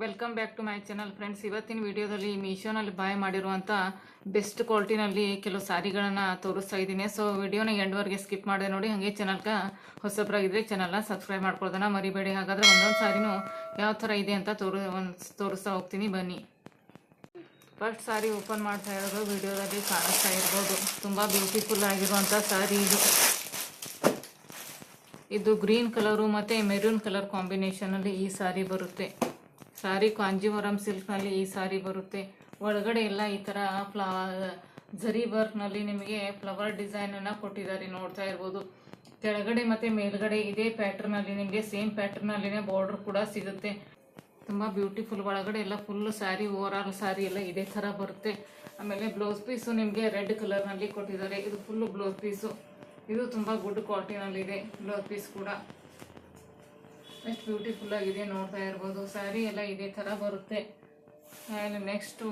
Welcome back to my channel friends. ಇವತ್ತಿನ ವಿಡಿಯೋದಲ್ಲಿ ಮೀಶೋನಲ್ಲಿ ಬಾಯ್ ಮಾಡಿರುವಂಥ ಬೆಸ್ಟ್ ಕ್ವಾಲಿಟಿನಲ್ಲಿ ಕೆಲವು ಸ್ಯಾರಿಗಳನ್ನು ತೋರಿಸ್ತಾ ಇದ್ದೀನಿ. ಸೊ ವಿಡಿಯೋನ ಎಂಡ್ವರೆಗೆ ಸ್ಕಿಪ್ ಮಾಡಿದೆ ನೋಡಿ. ಹಾಗೆ ಚಾನಲ್ಗೆ ಹೊಸಬ್ರಾಗಿದ್ದರೆ ಚಾನಲ್ನ ಸಬ್ಸ್ಕ್ರೈಬ್ ಮಾಡ್ಕೊಳ್ಳೋದನ್ನ ಮರಿಬೇಡಿ. ಹಾಗಾದರೆ ಒಂದೊಂದು ಸ್ಯಾರಿನೂ ಯಾವ ಥರ ಇದೆ ಅಂತ ತೋರಿಸ್ತಾ ಹೋಗ್ತೀನಿ, ಬನ್ನಿ. ಫಸ್ಟ್ ಸ್ಯಾರಿ ಓಪನ್ ಮಾಡ್ತಾ ಇರೋದು ವಿಡಿಯೋದಲ್ಲಿ ಕಾಣಿಸ್ತಾ ಇರ್ಬೋದು. ತುಂಬ ಬ್ಯೂಟಿಫುಲ್ ಆಗಿರುವಂಥ ಸ್ಯಾರಿ ಇದು. ಇದು ಗ್ರೀನ್ ಕಲರು ಮತ್ತು ಮೆರೂನ್ ಕಲರ್ ಕಾಂಬಿನೇಷನಲ್ಲಿ ಈ ಸ್ಯಾರಿ ಬರುತ್ತೆ. ಸಾರಿ ಕಾಂಜೀವರಂ ಸಿಲ್ಕ್ನಲ್ಲಿ ಈ ಸಾರಿ ಬರುತ್ತೆ. ಒಳಗಡೆ ಎಲ್ಲ ಈ ಥರ ಜರಿ ವರ್ಕ್ನಲ್ಲಿ ನಿಮಗೆ ಫ್ಲವರ್ ಡಿಸೈನನ್ನು ಕೊಟ್ಟಿದ್ದಾರೆ, ನೋಡ್ತಾ ಇರ್ಬೋದು. ಕೆಳಗಡೆ ಮತ್ತು ಮೇಲ್ಗಡೆ ಇದೇ ಪ್ಯಾಟರ್ನಲ್ಲಿ ನಿಮಗೆ ಸೇಮ್ ಪ್ಯಾಟರ್ನಲ್ಲಿನೇ ಬಾರ್ಡರ್ ಕೂಡ ಸಿಗುತ್ತೆ. ತುಂಬ ಬ್ಯೂಟಿಫುಲ್. ಒಳಗಡೆ ಎಲ್ಲ full sari, over all sari ಎಲ್ಲ ಇದೇ ಥರ ಬರುತ್ತೆ. ಆಮೇಲೆ ಬ್ಲೌಸ್ ಪೀಸು ನಿಮಗೆ ರೆಡ್ ಕಲರ್ನಲ್ಲಿ ಕೊಟ್ಟಿದ್ದಾರೆ. ಇದು ಫುಲ್ಲು ಬ್ಲೌಸ್ ಪೀಸು. ಇದು ತುಂಬ ಗುಡ್ ಕ್ವಾಲಿಟಿನಲ್ಲಿದೆ ಬ್ಲೌಸ್ ಪೀಸ್ ಕೂಡ. ಎಷ್ಟು ಬ್ಯೂಟಿಫುಲ್ ಆಗಿದೆ ನೋಡ್ತಾ ಇರ್ಬೋದು. ಸ್ಯಾರಿ ಎಲ್ಲ ಇದೇ ಥರ ಬರುತ್ತೆ. ಆಮೇಲೆ ನೆಕ್ಸ್ಟು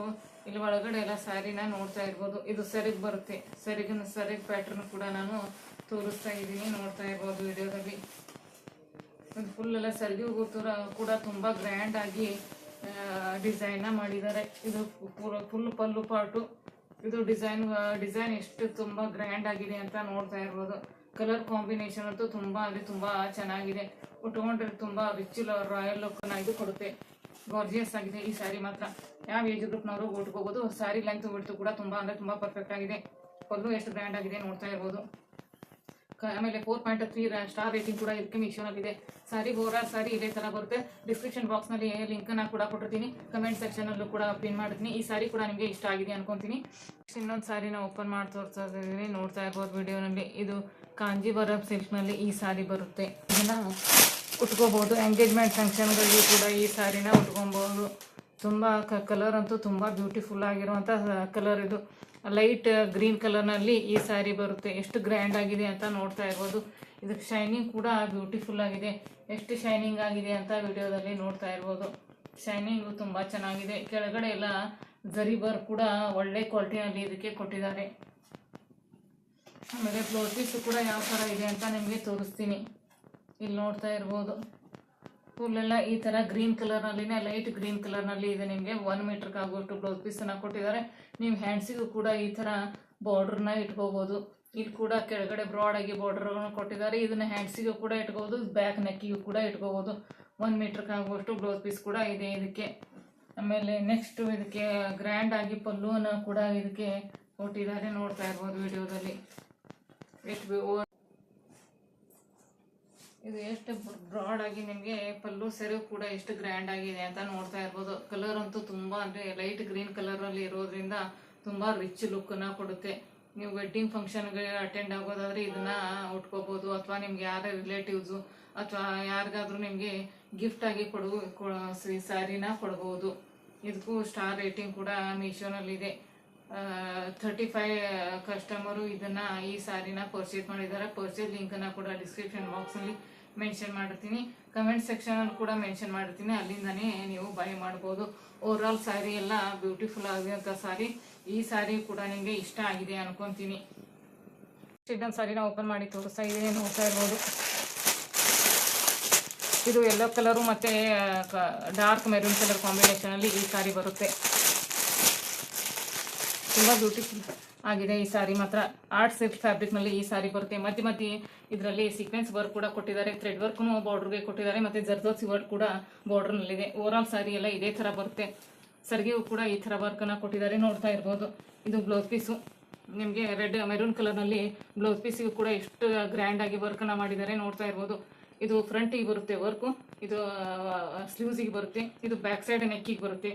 ಇಲ್ಲಿ ಒಳಗಡೆ ಎಲ್ಲ ಸ್ಯಾರಿನ ನೋಡ್ತಾ ಇರ್ಬೋದು. ಇದು ಸೆರಗ್ ಬರುತ್ತೆ. ಸೆರಗ್ ಪ್ಯಾಟರ್ನ್ ಕೂಡ ನಾನು ತೋರಿಸ್ತಾ ಇದ್ದೀನಿ, ನೋಡ್ತಾ ಇರ್ಬೋದು ವಿಡಿಯೋದಲ್ಲಿ. ಇದು ಫುಲ್ ಎಲ್ಲ ಸೆರಗಿಗೂ ಕೂಡ ತುಂಬ ಗ್ರ್ಯಾಂಡ್ ಆಗಿ ಡಿಸೈನ್ನ ಮಾಡಿದ್ದಾರೆ. ಇದು ಫುಲ್ ಪಲ್ಲು ಪಾರ್ಟು. ಇದು ಡಿಸೈನ್ ಎಷ್ಟು ತುಂಬ ಗ್ರ್ಯಾಂಡ್ ಆಗಿದೆ ಅಂತ ನೋಡ್ತಾ ಇರ್ಬೋದು. ಕಲರ್ ಕಾಂಬಿನೇಷನ್ ಅಂತೂ ತುಂಬ ಚೆನ್ನಾಗಿದೆ. ಉಟ್ಕೊಂಡ್ರೆ ತುಂಬ ರಿಚ್ ರಾಯಲ್ ಲುಕ್ನ ಇದು ಕೊಡುತ್ತೆ. ಗಾರ್ಜಿಯಸ್ ಆಗಿದೆ ಈ ಸ್ಯಾರಿ ಮಾತ್ರ. ಯಾವ ಏಜ್ ಗ್ರೂಪ್ನವರು ಉಟ್ಕೋಬೋದು. ಸ್ಯಾರಿ ಲೆಂತ್ ಬಿಡ್ತು ಕೂಡ ತುಂಬ ಪರ್ಫೆಕ್ಟ್ ಆಗಿದೆ. ಪಲ್ಲು ಎಷ್ಟು ಗ್ರ್ಯಾಂಡ್ ಆಗಿದೆ ನೋಡ್ತಾ ಇರ್ಬೋದು. ಆಮೇಲೆ 4.3 ಸ್ಟಾರ್ ರೇಟಿಂಗ್ ಕೂಡ ಇದಕ್ಕೆ ಮೀಶೋನಲ್ಲಿದೆ. ಸ್ಯಾರಿ ಓವರಾಲ್ ಸ್ಯಾರಿ ಇದೇ ಥರ ಬರುತ್ತೆ. ಡಿಸ್ಕ್ರಿಪ್ಷನ್ ಬಾಕ್ಸ್ನಲ್ಲಿ ಲಿಂಕನ್ನು ಕೂಡ ಕೊಟ್ಟಿರ್ತೀನಿ, ಕಮೆಂಟ್ ಸೆಕ್ಷನಲ್ಲೂ ಕೂಡ ಪಿನ್ ಮಾಡಿರ್ತೀನಿ. ಈ ಸ್ಯಾರಿ ಕೂಡ ನಿಮಗೆ ಇಷ್ಟ ಆಗಿದೆ ಅನ್ಕೊತೀನಿ. ಇನ್ನೊಂದು ಸ್ಯಾರಿನ ಓಪನ್ ಮಾಡಿ ತೋರಿಸ್ತಾ ಇದ್ದೀನಿ, ನೋಡ್ತಾ ಇರ್ಬೋದು ವಿಡಿಯೋನಲ್ಲಿ. ಇದು ಕಾಂಜೀವರಂ ಸಿಲ್ಕ್ನಲ್ಲಿ ಈ ಸ್ಯಾರಿ ಬರುತ್ತೆ. ಇದನ್ನು ಉಟ್ಕೋಬೋದು. ಎಂಗೇಜ್ಮೆಂಟ್ ಫಂಕ್ಷನ್ಗಳಿಗೆ ಕೂಡ ಈ ಸ್ಯಾರಿನ ಉಟ್ಕೊಬೋದು. ತುಂಬ ಕಲರ್ ಅಂತೂ ತುಂಬ ಬ್ಯೂಟಿಫುಲ್ ಆಗಿರುವಂಥ ಕಲರ್. ಇದು ಲೈಟ್ ಗ್ರೀನ್ ಕಲರ್ನಲ್ಲಿ ಈ ಸ್ಯಾರಿ ಬರುತ್ತೆ. ಎಷ್ಟು ಗ್ರ್ಯಾಂಡ್ ಆಗಿದೆ ಅಂತ ನೋಡ್ತಾ ಇರ್ಬೋದು. ಇದಕ್ಕೆ ಶೈನಿಂಗ್ ಕೂಡ ಬ್ಯೂಟಿಫುಲ್ ಆಗಿದೆ. ಎಷ್ಟು ಶೈನಿಂಗ್ ಆಗಿದೆ ಅಂತ ವಿಡಿಯೋದಲ್ಲಿ ನೋಡ್ತಾ ಇರ್ಬೋದು. ಶೈನಿಂಗು ತುಂಬ ಚೆನ್ನಾಗಿದೆ. ಕೆಳಗಡೆ ಎಲ್ಲ ಜರಿ ವರ್ಕ್ ಕೂಡ ಒಳ್ಳೆ ಕ್ವಾಲಿಟಿನಲ್ಲಿ ಇದಕ್ಕೆ ಕೊಟ್ಟಿದ್ದಾರೆ. ಆಮೇಲೆ ಬ್ಲೌಸ್ ಪೀಸು ಕೂಡ ಯಾವ ಥರ ಇದೆ ಅಂತ ನಿಮಗೆ ತೋರಿಸ್ತೀನಿ. ಇಲ್ಲಿ ನೋಡ್ತಾ ಇರ್ಬೋದು. ಫುಲ್ಲೆಲ್ಲ ಈ ಥರ ಗ್ರೀನ್ ಕಲರ್ನಲ್ಲಿನೇ, ಲೈಟ್ ಗ್ರೀನ್ ಕಲರ್ನಲ್ಲಿ ಇದೆ. ನಿಮಗೆ 1 ಮೀಟರ್ಗೆ ಆಗುವಷ್ಟು ಬ್ಲೌಸ್ ಪೀಸನ್ನು ಕೊಟ್ಟಿದ್ದಾರೆ. ನೀವು ಹ್ಯಾಂಡ್ಸಿಗೂ ಕೂಡ ಈ ಥರ ಬಾರ್ಡ್ರನ್ನ ಇಟ್ಕೋಬೋದು. ಇಲ್ಲಿ ಕೂಡ ಕೆಳಗಡೆ ಬ್ರಾಡ್ ಆಗಿ ಬಾರ್ಡರ್ಗಳನ್ನು ಕೊಟ್ಟಿದ್ದಾರೆ. ಇದನ್ನು ಹ್ಯಾಂಡ್ಸಿಗೂ ಕೂಡ ಇಟ್ಕೋಬೋದು, ಬ್ಯಾಕ್ ನೆಕ್ಕಿಗೂ ಕೂಡ ಇಟ್ಕೋಬೋದು. 1 ಮೀಟರ್ಗೆ ಆಗುವಷ್ಟು ಬ್ಲೌಸ್ ಪೀಸ್ ಕೂಡ ಇದೆ ಇದಕ್ಕೆ. ಆಮೇಲೆ ನೆಕ್ಸ್ಟ್ ಇದಕ್ಕೆ ಗ್ರ್ಯಾಂಡ್ ಆಗಿ ಪಲ್ಲುವನ್ನು ಕೂಡ ಇದಕ್ಕೆ ಕೊಟ್ಟಿದ್ದಾರೆ, ನೋಡ್ತಾ ಇರ್ಬೋದು ವಿಡಿಯೋದಲ್ಲಿ. ಇದು ಎಷ್ಟು ಬ್ರಾಡ್ ಆಗಿ ನಿಮಗೆ ಪಲ್ಲು ಸೆರಗು ಕೂಡ ಎಷ್ಟು ಗ್ರ್ಯಾಂಡ್ ಆಗಿದೆ ಅಂತ ನೋಡ್ತಾ ಇರ್ಬೋದು. ಕಲರ್ ಅಂತೂ ತುಂಬ ಲೈಟ್ ಗ್ರೀನ್ ಕಲರಲ್ಲಿ ಇರೋದ್ರಿಂದ ತುಂಬ ರಿಚ್ ಲುಕ್ಕನ್ನು ಕೊಡುತ್ತೆ. ನೀವು ವೆಡ್ಡಿಂಗ್ ಫಂಕ್ಷನ್ಗೆ ಅಟೆಂಡ್ ಆಗೋದಾದರೆ ಇದನ್ನು ಉಟ್ಕೋಬೋದು. ಅಥವಾ ನಿಮ್ಗೆ ಯಾರೇ ರಿಲೇಟಿವ್ಸು ಅಥವಾ ಯಾರಿಗಾದ್ರೂ ನಿಮಗೆ ಗಿಫ್ಟ್ ಆಗಿ ಸ್ಯಾರಿನ ಕೊಡ್ಬೋದು. ಇದಕ್ಕೂ ಸ್ಟಾರ್ ರೇಟಿಂಗ್ ಕೂಡ ಮೀಶೋನಲ್ಲಿದೆ. 35 ಕಸ್ಟಮರು ಈ ಸ್ಯಾರಿನ ಪರ್ಚೇಸ್ ಮಾಡಿದ್ದಾರೆ. ಪರ್ಚೇಸ್ ಲಿಂಕನ್ನು ಕೂಡ ಡಿಸ್ಕ್ರಿಪ್ಷನ್ ಬಾಕ್ಸಲ್ಲಿ ಮೆನ್ಷನ್ ಮಾಡಿರ್ತೀನಿ, ಕಮೆಂಟ್ ಸೆಕ್ಷನಲ್ಲಿ ಕೂಡ ಮೆನ್ಷನ್ ಮಾಡಿರ್ತೀನಿ. ಅಲ್ಲಿಂದನೇ ನೀವು ಬೈ ಮಾಡ್ಬೋದು. ಓವರಾಲ್ ಸ್ಯಾರಿ ಎಲ್ಲ ಬ್ಯೂಟಿಫುಲ್ ಆಗಿರೋಂಥ ಸ್ಯಾರಿ. ಈ ಸ್ಯಾರಿ ಕೂಡ ನಿಮಗೆ ಇಷ್ಟ ಆಗಿದೆ ಅನ್ಕೊತೀನಿ. ಇನ್ನೊಂದು ಸ್ಯಾರಿನ ಓಪನ್ ಮಾಡಿ ತೋರಿಸ್ತಾ ಇದ್ದೀನಿ, ನೋಡ್ತಾ ಇರ್ಬೋದು. ಇದು ಯೆಲ್ಲೋ ಕಲರು ಮತ್ತು ಡಾರ್ಕ್ ಮೆರೂನ್ ಕಲರ್ ಕಾಂಬಿನೇಷನಲ್ಲಿ ಈ ಸ್ಯಾರಿ ಬರುತ್ತೆ. ತುಂಬ ಬ್ಯೂಟಿಫುಲ್ ಆಗಿದೆ ಈ ಸ್ಯಾರಿ ಮಾತ್ರ. ಆರ್ಟ್ ಸಿಲ್ಕ್ ಫ್ಯಾಬ್ರಿಕ್ನಲ್ಲಿ ಈ ಸ್ಯಾರಿ ಬರುತ್ತೆ. ಮಧ್ಯೆ ಇದರಲ್ಲಿ ಸೀಕ್ವೆನ್ಸ್ ವರ್ಕ್ ಕೂಡ ಕೊಟ್ಟಿದ್ದಾರೆ. ಥ್ರೆಡ್ ವರ್ಕ್ನು ಬಾರ್ಡರ್ಗೆ ಕೊಟ್ಟಿದ್ದಾರೆ ಮತ್ತು ಜರ್ದೋಸಿ ವರ್ಕ್ ಕೂಡ ಬಾರ್ಡರ್ನಲ್ಲಿದೆ. ಓವರಾಲ್ ಸ್ಯಾರಿ ಎಲ್ಲ ಇದೇ ಥರ ಬರುತ್ತೆ. ಸರಿಗೆಗೂ ಕೂಡ ಈ ಥರ ವರ್ಕನ್ನು ಕೊಟ್ಟಿದ್ದಾರೆ, ನೋಡ್ತಾ ಇರ್ಬೋದು. ಇದು ಬ್ಲೌಸ್ ಪೀಸು ನಿಮಗೆ ರೆಡ್ ಮೆರೂನ್ ಕಲರ್ನಲ್ಲಿ ಬ್ಲೌಸ್ ಪೀಸಿಗೂ ಕೂಡ ಎಷ್ಟು ಗ್ರ್ಯಾಂಡಾಗಿ ವರ್ಕನ್ನು ಮಾಡಿದ್ದಾರೆ, ನೋಡ್ತಾ ಇರ್ಬೋದು. ಇದು ಫ್ರಂಟಿಗೆ ಬರುತ್ತೆ ವರ್ಕು, ಇದು ಸ್ಲೀವ್ಸಿಗೆ ಬರುತ್ತೆ, ಇದು ಬ್ಯಾಕ್ ಸೈಡ್ ನೆಕ್ಕಿಗೆ ಬರುತ್ತೆ.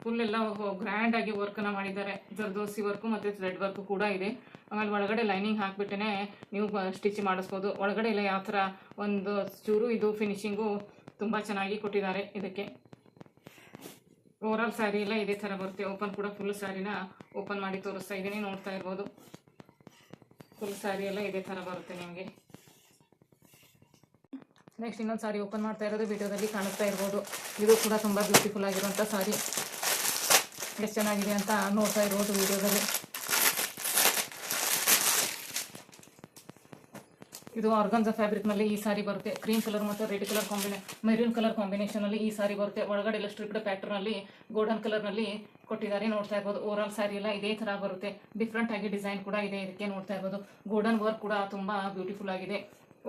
ಫುಲ್ ಎಲ್ಲ ಗ್ರ್ಯಾಂಡ್ ಆಗಿ ವರ್ಕನ್ನು ಮಾಡಿದ್ದಾರೆ. ಜರ್ದೋಸಿ ವರ್ಕು ಮತ್ತು ಥ್ರೆಡ್ ವರ್ಕು ಕೂಡ ಇದೆ. ಆಮೇಲೆ ಒಳಗಡೆ ಲೈನಿಂಗ್ ಹಾಕಿಬಿಟ್ಟೇ ನೀವು ಸ್ಟಿಚ್ ಮಾಡಿಸ್ಬೋದು. ಒಳಗಡೆ ಎಲ್ಲ ಯಾವ ಥರ ಒಂದು ಚೂರು ಇದು ಫಿನಿಶಿಂಗು ತುಂಬ ಚೆನ್ನಾಗಿ ಕೊಟ್ಟಿದ್ದಾರೆ ಇದಕ್ಕೆ. ಓವರಾಲ್ ಸ್ಯಾರಿ ಎಲ್ಲ ಇದೇ ಥರ ಬರುತ್ತೆ. ಓಪನ್ ಕೂಡ ಫುಲ್ ಸ್ಯಾರಿನ ಓಪನ್ ಮಾಡಿ ತೋರಿಸ್ತಾ ಇದ್ದೀನಿ, ನೋಡ್ತಾ ಇರ್ಬೋದು. ಫುಲ್ ಸ್ಯಾರಿ ಎಲ್ಲ ಇದೇ ಥರ ಬರುತ್ತೆ ನಿಮಗೆ. ನೆಕ್ಸ್ಟ್ ಇನ್ನೊಂದು ಸ್ಯಾರಿ ಓಪನ್ ಮಾಡ್ತಾ ಇರೋದು ವಿಡಿಯೋದಲ್ಲಿ ಕಾಣಿಸ್ತಾ ಇರ್ಬೋದು. ಇದು ಕೂಡ ತುಂಬ ಬ್ಯೂಟಿಫುಲ್ ಆಗಿರುವಂಥ ಸ್ಯಾರಿ. ಎಷ್ಟು ಚೆನ್ನಾಗಿದೆ ಅಂತ ನೋಡ್ತಾ ಇರ್ಬೋದು ವಿಡಿಯೋದಲ್ಲಿ. ಇದು ಆರ್ಗನ್ಸಾ ಫ್ಯಾಬ್ರಿಕ್ನಲ್ಲಿ ಈ ಸಾರಿ ಬರುತ್ತೆ. ಕ್ರೀಮ್ ಕಲರ್ ಮತ್ತು ರೆಡ್ ಕಲರ್ ಮೆರೂನ್ ಕಲರ್ ಕಾಂಬಿನೇಷನಲ್ಲಿ ಈ ಸಾರಿ ಬರುತ್ತೆ. ಒಳಗಡೆ ಎಲ್ಲ ಸ್ಟ್ರಿಪ್ಡ್ ಪ್ಯಾಟರ್ನಲ್ಲಿ ಗೋಲ್ಡನ್ ಕಲರ್ನಲ್ಲಿ ಕೊಟ್ಟಿದ್ದಾರೆ, ನೋಡ್ತಾ ಇರ್ಬೋದು. ಓವರಾಲ್ ಸಾರಿ ಎಲ್ಲ ಇದೇ ಥರ ಬರುತ್ತೆ. ಡಿಫ್ರೆಂಟ್ ಆಗಿ ಡಿಸೈನ್ ಕೂಡ ಇದೆ ಇದಕ್ಕೆ, ನೋಡ್ತಾ ಇರ್ಬೋದು. ಗೋಲ್ಡನ್ ವರ್ಕ್ ಕೂಡ ತುಂಬ ಬ್ಯೂಟಿಫುಲ್ ಆಗಿದೆ.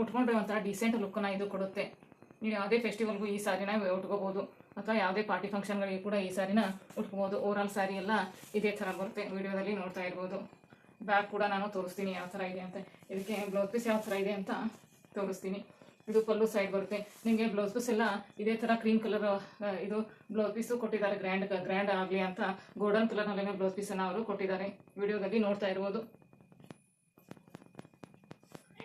ಉಟ್ಕೊಂಡ್ರೆ ಒಂಥರ ಡಿಸೆಂಟ್ ಲುಕ್ಕನ್ನು ಇದು ಕೊಡುತ್ತೆ. ನೀವು ಯಾವುದೇ ಫೆಸ್ಟಿವಲ್ಗೂ ಈ ಸಾರಿನ ಉಟ್ಕೋಬೋದು, ಅಥವಾ ಯಾವುದೇ ಪಾರ್ಟಿ ಫಂಕ್ಷನ್ಗಳಿಗೆ ಕೂಡ ಈ ಸಾರಿನ ಉಟ್ಕೋಬೋದು. ಓವರಾಲ್ ಸಾರಿ ಎಲ್ಲ ಇದೇ ಥರ ಬರುತ್ತೆ. ವಿಡಿಯೋದಲ್ಲಿ ನೋಡ್ತಾ ಇರ್ಬೋದು. ಬ್ಯಾಗ್ ಕೂಡ ನಾನು ತೋರಿಸ್ತೀನಿ ಯಾವ ಥರ ಇದೆ ಅಂತ. ಇದಕ್ಕೆ ಬ್ಲೌಸ್ ಪೀಸ್ ಯಾವ ಥರ ಇದೆ ಅಂತ ತೋರಿಸ್ತೀನಿ. ಇದು ಪಲ್ಲು ಸೈಡ್ ಬರುತ್ತೆ. ನಿಮಗೆ ಬ್ಲೌಸ್ ಪೀಸ್ ಎಲ್ಲ ಇದೇ ಥರ ಕ್ರೀಮ್ ಕಲರ್ ಇದು ಬ್ಲೌಸ್ ಪೀಸು ಕೊಟ್ಟಿದ್ದಾರೆ. ಗ್ರ್ಯಾಂಡ್ ಆಗಲಿ ಅಂತ ಗೋಲ್ಡನ್ ಕಲರ್ನಲ್ಲೇ ಬ್ಲೌಸ್ ಪೀಸನ್ನು ಅವರು ಕೊಟ್ಟಿದ್ದಾರೆ. ವಿಡಿಯೋದಲ್ಲಿ ನೋಡ್ತಾ ಇರ್ಬೋದು.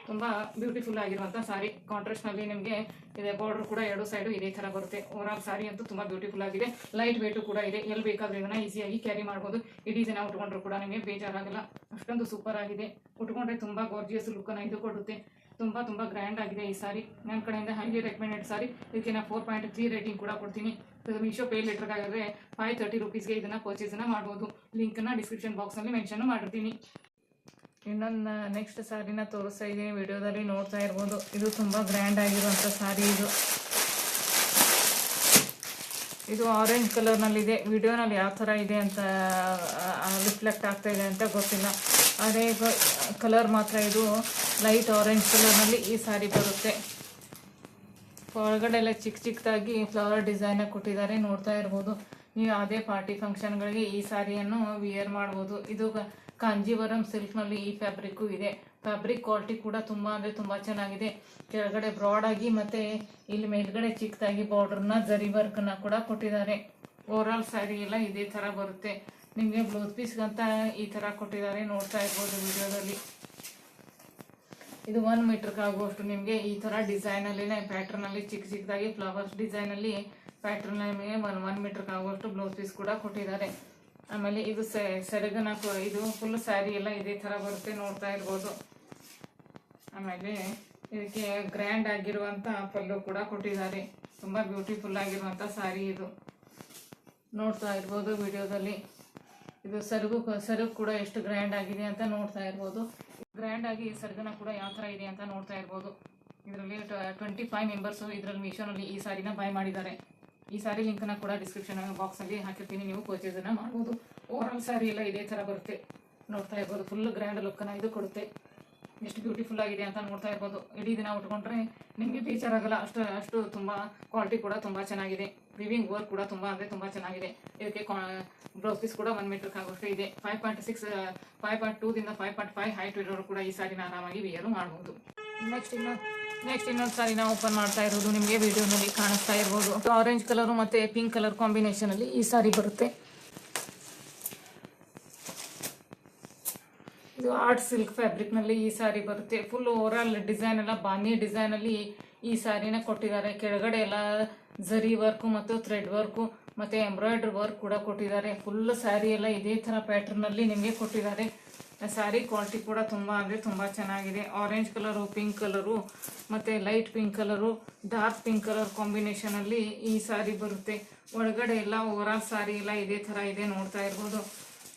ತುಂಬ ಬ್ಯೂಟಿಫುಲ್ ಆಗಿರುವಂಥ ಸಾರಿ. ಕಾಂಟ್ರಾಸ್ಟ್ನಲ್ಲಿ ನಿಮಗೆ ಇದೆ. ಬಾರ್ಡರ್ ಕೂಡ ಎರಡು ಸೈಡು ಇದೇ ಥರ ಬರುತ್ತೆ. ಓವರಾಲ್ ಸಾರಿ ಅಂತೂ ತುಂಬ ಬ್ಯೂಟಿಫುಲ್ ಆಗಿದೆ. ಲೈಟ್ ವೇಟು ಕೂಡ ಇದೆ. ಎಲ್ಲಿ ಬೇಕಾದರೂ ಇದನ್ನು ಈಸಿಯಾಗಿ ಕ್ಯಾರಿ ಮಾಡ್ಬೋದು. ಇಡೀ ದಿನ ಉಟ್ಕೊಂಡ್ರು ಕೂಡ ನಿಮಗೆ ಬೇಜಾರಾಗಲ್ಲ, ಅಷ್ಟೊಂದು ಸೂಪರ್ ಆಗಿದೆ. ಉಟ್ಕೊಂಡ್ರೆ ತುಂಬ ಗಾರ್ಜಿಯಸ್ ಲುಕ್ಕನ್ನು ಇದು ಕೊಡುತ್ತೆ. ತುಂಬ ಗ್ರ್ಯಾಂಡ್ ಆಗಿದೆ ಈ ಸಾರಿ. ನನ್ನ ಕಡೆಯಿಂದ ಹೈಲಿ ರೆಕಮೆಂಡೆಡ್ ಸಾರಿ. ಇದಕ್ಕೆ ನಾನು 4.3 ರೇಟಿಂಗ್ ಕೂಡ ಕೊಡ್ತೀನಿ. ಮೀಶೋ ಪೇ ಲೆಟರ್ಗಾದರೆ 530 ರುಪೀಸ್ಗೆ ಇದನ್ನು ಪರ್ಚೇಸನ್ನು ಮಾಡ್ಬೋದು. ಲಿಂಕನ್ನು ಡಿಸ್ಕ್ರಿಪ್ಷನ್ ಬಾಕ್ಸ್ನಲ್ಲಿ ಮೆನ್ಷನ್ ಮಾಡಿರ್ತೀನಿ. ಇನ್ನೊಂದು ನೆಕ್ಸ್ಟ್ ಸಾರಿನ ತೋರಿಸ್ತಾ ಇದ್ದೀನಿ, ವಿಡಿಯೋದಲ್ಲಿ ನೋಡ್ತಾ ಇರ್ಬೋದು. ಇದು ತುಂಬ ಗ್ರ್ಯಾಂಡ್ ಆಗಿರುವಂಥ ಸಾರಿ. ಇದು ಆರೆಂಜ್ ಕಲರ್ನಲ್ಲಿದೆ. ವಿಡಿಯೋನಲ್ಲಿ ಯಾವ ಥರ ಇದೆ ಅಂತ ರಿಫ್ಲೆಕ್ಟ್ ಆಗ್ತಾ ಇದೆ ಅಂತ ಗೊತ್ತಿಲ್ಲ. ಅದೇ ಕಲರ್ ಮಾತ್ರ ಇದು ಲೈಟ್ ಆರೆಂಜ್ ಕಲರ್ನಲ್ಲಿ ಈ ಸಾರಿ ಬರುತ್ತೆ. ಹೊರಗಡೆ ಎಲ್ಲ ಚಿಕ್ಕದಾಗಿ ಫ್ಲವರ್ ಡಿಸೈನ ಕೊಟ್ಟಿದ್ದಾರೆ, ನೋಡ್ತಾ ಇರ್ಬೋದು. ನೀವು ಯಾವುದೇ ಪಾರ್ಟಿ ಫಂಕ್ಷನ್ಗಳಿಗೆ ಈ ಸಾರಿಯನ್ನು ವಿಯರ್ ಮಾಡ್ಬೋದು. ಇದು ಕಾಂಜೀವರಂ ಸಿಲ್ಕ್ನಲ್ಲಿ ಈ ಫ್ಯಾಬ್ರಿಕ್ಕು ಇದೆ. ಫ್ಯಾಬ್ರಿಕ್ ಕ್ವಾಲಿಟಿ ಕೂಡ ತುಂಬ ಅಂದರೆ ತುಂಬ ಚೆನ್ನಾಗಿದೆ. ಕೆಳಗಡೆ ಬ್ರಾಡ್ ಆಗಿ ಮತ್ತು ಇಲ್ಲಿ ಮೇಲ್ಗಡೆ ಚಿಕ್ಕದಾಗಿ ಬಾರ್ಡರ್ನ ಜರಿ ವರ್ಕ್ನ ಕೂಡ ಕೊಟ್ಟಿದ್ದಾರೆ. ಓವರಾಲ್ ಸ್ಯಾರಿ ಎಲ್ಲ ಇದೇ ಥರ ಬರುತ್ತೆ. ನಿಮಗೆ ಬ್ಲೌಸ್ ಪೀಸ್ಗಂತ ಈ ಥರ ಕೊಟ್ಟಿದ್ದಾರೆ, ನೋಡ್ತಾ ಇರ್ಬೋದು ವಿಡಿಯೋದಲ್ಲಿ. ಇದು 1 ಮೀಟರ್ಗೆ ಆಗುವಷ್ಟು ನಿಮಗೆ ಈ ಥರ ಡಿಸೈನಲ್ಲಿನೇ ಪ್ಯಾಟ್ರನಲ್ಲಿ ಚಿಕ್ಕದಾಗಿ ಫ್ಲವರ್ಸ್ ಡಿಸೈನಲ್ಲಿ ಪ್ಯಾಟ್ರನ್ ನಿಮಗೆ 1 ಮೀಟರ್ಗೆ ಆಗುವಷ್ಟು ಬ್ಲೌಸ್ ಪೀಸ್ ಕೂಡ ಕೊಟ್ಟಿದ್ದಾರೆ. ಆಮೇಲೆ ಇದು ಸೆರಗನ ಇದು ಫುಲ್ ಸ್ಯಾರಿ ಎಲ್ಲ ಇದೇ ಥರ ಬರುತ್ತೆ, ನೋಡ್ತಾ ಇರ್ಬೋದು. ಆಮೇಲೆ ಇದಕ್ಕೆ ಗ್ರ್ಯಾಂಡ್ ಆಗಿರುವಂಥ ಪಲ್ಲು ಕೂಡ ಕೊಟ್ಟಿದ್ದಾರೆ. ತುಂಬ ಬ್ಯೂಟಿಫುಲ್ ಆಗಿರುವಂಥ ಸ್ಯಾರಿ ಇದು, ನೋಡ್ತಾ ಇರ್ಬೋದು ವಿಡಿಯೋದಲ್ಲಿ. ಇದು ಸೆರಗು ಕೂಡ ಎಷ್ಟು ಗ್ರ್ಯಾಂಡ್ ಆಗಿದೆ ಅಂತ ನೋಡ್ತಾ ಇರ್ಬೋದು. ಗ್ರ್ಯಾಂಡ್ ಆಗಿ ಸೆರಗನ ಕೂಡ ಯಾವ ಥರ ಇದೆ ಅಂತ ನೋಡ್ತಾ ಇರ್ಬೋದು. ಇದರಲ್ಲಿ 25 ಮೆಂಬರ್ಸು ಇದರಲ್ಲಿ ಮೀಶೋನಲ್ಲಿ ಈ ಸಾರಿನ ಬೈ ಮಾಡಿದ್ದಾರೆ. ಈ ಸಾರಿ ಲಿಂಕನ್ನು ಕೂಡ ಡಿಸ್ಕ್ರಿಪ್ಷನ್ ಬಾಕ್ಸಲ್ಲಿ ಹಾಕಿರ್ತೀನಿ, ನೀವು ಪರ್ಚೇಸನ್ನು ಮಾಡ್ಬೋದು. ಓವರಾಲ್ ಸ್ಯಾರಿ ಎಲ್ಲ ಇದೇ ಥರ ಬರುತ್ತೆ, ನೋಡ್ತಾ ಇರ್ಬೋದು. ಫುಲ್ ಗ್ರ್ಯಾಂಡ್ ಲುಕ್ಕನ್ನು ಇದು ಕೊಡುತ್ತೆ. ಎಷ್ಟು ಬ್ಯೂಟಿಫುಲ್ ಆಗಿದೆ ಅಂತ ನೋಡ್ತಾ ಇರ್ಬೋದು. ಇಡೀ ದಿನ ಉಟ್ಕೊಂಡ್ರೆ ನಿಮಗೆ ಬೇಜಾರಾಗಲ್ಲ, ಅಷ್ಟು ತುಂಬ ಕ್ವಾಲಿಟಿ ಕೂಡ ತುಂಬ ಚೆನ್ನಾಗಿದೆ. ವಿವಿಂಗ್ ವರ್ಕ್ ಕೂಡ ತುಂಬ ಅಂದರೆ ತುಂಬ ಚೆನ್ನಾಗಿದೆ. ಇದಕ್ಕೆ ಬ್ಲೌಸ್ ಪೀಸ್ ಕೂಡ 1 ಮೀಟರ್ಗೆ ಆಗೋಷ್ಟು ಇದೆ. 5.6 5.2ದಿಂದ 5.5 ಹೈಟ್ ಇರೋರು ಕೂಡ ಈ ಸಾರಿನ ಆರಾಮಾಗಿ ವಿಯರು ಮಾಡ್ಬೋದು. ನೆಕ್ಸ್ಟ್ ಇನ್ನೊಂದು ಸಾರಿನ ಓಪನ್ ಮಾಡ್ತಾ ಇರೋದು ನಿಮಗೆ ವಿಡಿಯೋನಲ್ಲಿ ಕಾಣಿಸ್ತಾ ಇರ್ಬೋದು. ಆರೆಂಜ್ ಕಲರು ಮತ್ತು ಪಿಂಕ್ ಕಲರ್ ಕಾಂಬಿನೇಷನಲ್ಲಿ ಈ ಸಾರಿ ಬರುತ್ತೆ. ಇದು ಆರ್ಟ್ ಸಿಲ್ಕ್ ಫ್ಯಾಬ್ರಿಕ್ನಲ್ಲಿ ಈ ಸಾರಿ ಬರುತ್ತೆ. ಫುಲ್ ಓವರಾಲ್ ಡಿಸೈನ್ ಎಲ್ಲ ಬಾನಿ ಡಿಸೈನಲ್ಲಿ ಈ ಸಾರಿನ ಕೊಟ್ಟಿದ್ದಾರೆ. ಕೆಳಗಡೆ ಎಲ್ಲ ಜರಿ ವರ್ಕು ಮತ್ತು ಥ್ರೆಡ್ ವರ್ಕು ಮತ್ತು ಎಂಬ್ರಾಯ್ಡ್ರಿ ವರ್ಕ್ ಕೂಡ ಕೊಟ್ಟಿದ್ದಾರೆ. ಫುಲ್ ಸ್ಯಾರಿ ಎಲ್ಲ ಇದೇ ಥರ ಪ್ಯಾಟ್ರನ್ನಲ್ಲಿ ನಿಮಗೆ ಕೊಟ್ಟಿದ್ದಾರೆ. ಸ್ಯಾರಿ ಕ್ವಾಲಿಟಿ ಕೂಡ ತುಂಬ ಅಂದರೆ ತುಂಬ ಚೆನ್ನಾಗಿದೆ. ಆರೆಂಜ್ ಕಲರು, ಪಿಂಕ್ ಕಲರು ಮತ್ತು light pink colour, dark pink colour ಕಾಂಬಿನೇಷನಲ್ಲಿ ಈ ಸಾರಿ ಬರುತ್ತೆ. ಒಳಗಡೆ ಎಲ್ಲ ಓವರಾಲ್ ಸಾರಿ ಎಲ್ಲ ಇದೇ ಥರ ಇದೆ, ನೋಡ್ತಾ ಇರ್ಬೋದು.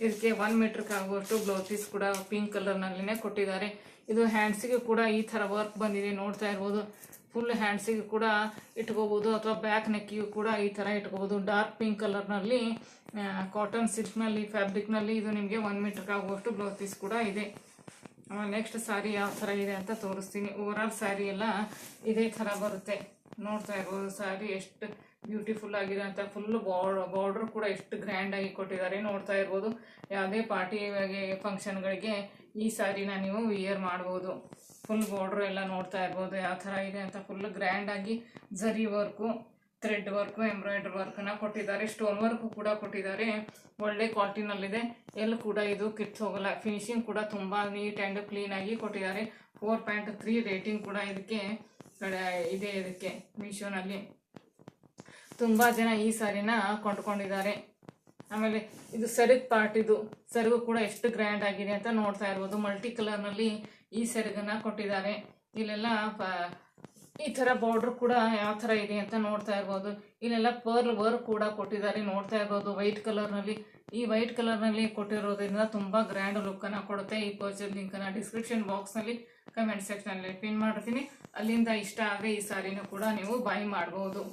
ಇದಕ್ಕೆ 1 ಮೀಟರ್ಗೆ ಆಗುವಷ್ಟು ಬ್ಲೌಸ್ ಪೀಸ್ ಕೂಡ ಪಿಂಕ್ ಕಲರ್ನಲ್ಲಿನೇ ಕೊಟ್ಟಿದ್ದಾರೆ. ಇದು ಹ್ಯಾಂಡ್ಸಿಗೆ ಕೂಡ ಈ ಥರ ವರ್ಕ್ ಬಂದಿದೆ, ನೋಡ್ತಾ ಇರ್ಬೋದು. ಫುಲ್ ಹ್ಯಾಂಡ್ಸಿಗೆ ಕೂಡ ಇಟ್ಕೋಬೋದು, ಅಥವಾ ಬ್ಯಾಕ್ ನೆಕ್ಕಿಗೂ ಕೂಡ ಈ ಥರ ಇಟ್ಕೋಬೋದು. ಡಾರ್ಕ್ ಪಿಂಕ್ ಕಲರ್ನಲ್ಲಿ ಕಾಟನ್ ಸಿಲ್ಕ್ನಲ್ಲಿ ಫ್ಯಾಬ್ರಿಕ್ನಲ್ಲಿ ಇದು ನಿಮಗೆ 1 ಮೀಟರ್ಗೆ ಆಗುವಷ್ಟು ಬ್ಲೌಸ್ ಪೀಸ್ ಕೂಡ ಇದೆ. ಆಮೇಲೆ ನೆಕ್ಸ್ಟ್ ಸ್ಯಾರಿ ಯಾವ ಥರ ಇದೆ ಅಂತ ತೋರಿಸ್ತೀನಿ. ಓವರಾಲ್ ಸ್ಯಾರಿ ಎಲ್ಲ ಇದೇ ಥರ ಬರುತ್ತೆ, ನೋಡ್ತಾ ಇರ್ಬೋದು. ಸ್ಯಾರಿ ಎಷ್ಟು ಬ್ಯೂಟಿಫುಲ್ ಆಗಿದೆ ಅಂತ. ಫುಲ್ ಬಾರ್ಡರ್ ಕೂಡ ಎಷ್ಟು ಗ್ರ್ಯಾಂಡ್ ಆಗಿ ಕೊಟ್ಟಿದ್ದಾರೆ, ನೋಡ್ತಾ ಇರ್ಬೋದು. ಯಾವುದೇ ಪಾರ್ಟಿಗೆ ಫಂಕ್ಷನ್ಗಳಿಗೆ ಈ ಸ್ಯಾರಿನ ನೀವು ವಿಯರ್ ಮಾಡ್ಬೋದು. ಫುಲ್ ಬಾರ್ಡ್ರು ಎಲ್ಲ ನೋಡ್ತಾ ಇರ್ಬೋದು ಯಾವ ಥರ ಇದೆ ಅಂತ. ಫುಲ್ ಗ್ರ್ಯಾಂಡ್ ಆಗಿ ಜರಿ ವರ್ಕು, ಥ್ರೆಡ್ ವರ್ಕು, ಎಂಬ್ರಾಯ್ಡ್ರಿ ವರ್ಕನ್ನು ಕೊಟ್ಟಿದ್ದಾರೆ. ಸ್ಟೋನ್ ವರ್ಕು ಕೂಡ ಕೊಟ್ಟಿದ್ದಾರೆ. ಒಳ್ಳೆ ಕ್ವಾಲಿಟಿನಲ್ಲಿದೆ, ಎಲ್ಲಿ ಕೂಡ ಇದು ಕಿತ್ತು ಹೋಗಲ್ಲ. ಫಿನಿಶಿಂಗ್ ಕೂಡ ತುಂಬ ನೀಟ್ ಆ್ಯಂಡ್ ಕ್ಲೀನಾಗಿ ಕೊಟ್ಟಿದ್ದಾರೆ. 4.3 ರೇಟಿಂಗ್ ಕೂಡ ಇದಕ್ಕೆ ಇದೆ. ಇದಕ್ಕೆ ಮೀಶೋನಲ್ಲಿ ತುಂಬ ಜನ ಈ ಸಾರಿನ ಕೊಂಡ್ಕೊಂಡಿದ್ದಾರೆ. ಆಮೇಲೆ ಇದು ಸೆರಗ್ ಪಾರ್ಟ್, ಇದು ಸೆರಗು ಕೂಡ ಎಷ್ಟು ಗ್ರ್ಯಾಂಡ್ ಆಗಿದೆ ಅಂತ ನೋಡ್ತಾ ಇರ್ಬೋದು. ಮಲ್ಟಿ ಕಲರ್ನಲ್ಲಿ ಈ ಸೆರಗನ್ನ ಕೊಟ್ಟಿದ್ದಾರೆ. ಇಲ್ಲೆಲ್ಲ ಈ ಥರ ಬಾರ್ಡ್ರ್ ಕೂಡ ಯಾವ ಥರ ಇದೆ ಅಂತ ನೋಡ್ತಾ ಇರ್ಬೋದು. ಇಲ್ಲೆಲ್ಲ ಪರ್ಲ್ ವರ್ಕ್ ಕೂಡ ಕೊಟ್ಟಿದ್ದಾರೆ, ನೋಡ್ತಾ ಇರ್ಬೋದು. ವೈಟ್ ಕಲರ್ನಲ್ಲಿ, ಈ ವೈಟ್ ಕಲರ್ನಲ್ಲಿ ಕೊಟ್ಟಿರೋದ್ರಿಂದ ತುಂಬ ಗ್ರ್ಯಾಂಡ್ ಲುಕ್ಕನ್ನು ಕೊಡುತ್ತೆ. ಈ ಪರ್ಚೇಸ್ ಲಿಂಕನ್ನು ಡಿಸ್ಕ್ರಿಪ್ಷನ್ ಬಾಕ್ಸ್ನಲ್ಲಿ ಕಮೆಂಟ್ ಸೆಕ್ಷನಲ್ಲಿ ಪಿನ್ ಮಾಡಿರ್ತೀನಿ. ಅಲ್ಲಿಂದ ಇಷ್ಟ ಆದರೆ ಈ ಸಾರಿನೂ ಕೂಡ ನೀವು ಬೈ ಮಾಡ್ಬೋದು.